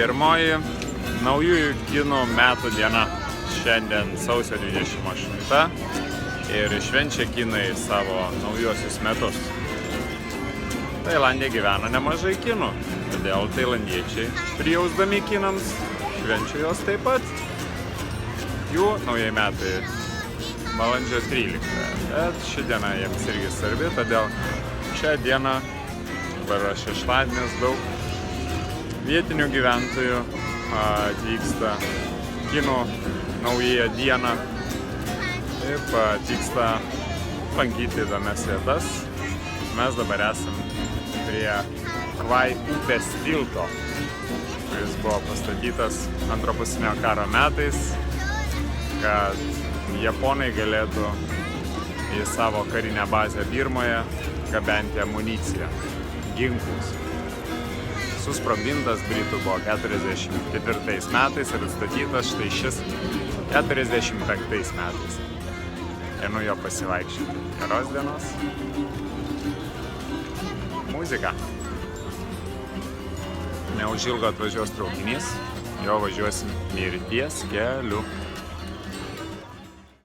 Pirmoji naujųjų kinų metų diena. Šiandien sausio 28 ir švenčia kinai savo naujuosius metus. Tailande gyvena nemažai kinų, todėl tailandiečiai prijausdami kinams švenčia jos taip pat. Jų naujai metai balandžio 13, bet ši diena jiems irgi svarbi, todėl šią dieną, dabar šeštadienis, daug vietinių gyventojų atvyksta kinų naująją dieną. Taip atvyksta lankyti įdomias vietas. Mes dabar esam prie Kvai upės tilto, kuris buvo pastatytas Antro pasaulinio karo metais, kad japonai galėtų į savo karinę bazę Birmoje gabenti amuniciją, ginklus. Susprogdintas Britų buvo 44 metais ir atstatytas štai šis 45 metais. Einu jo pasivaikščioti. Geros dienos. Muzika. Neužilgo atvažiuos traukinys, jo važiuosim mirties keliu.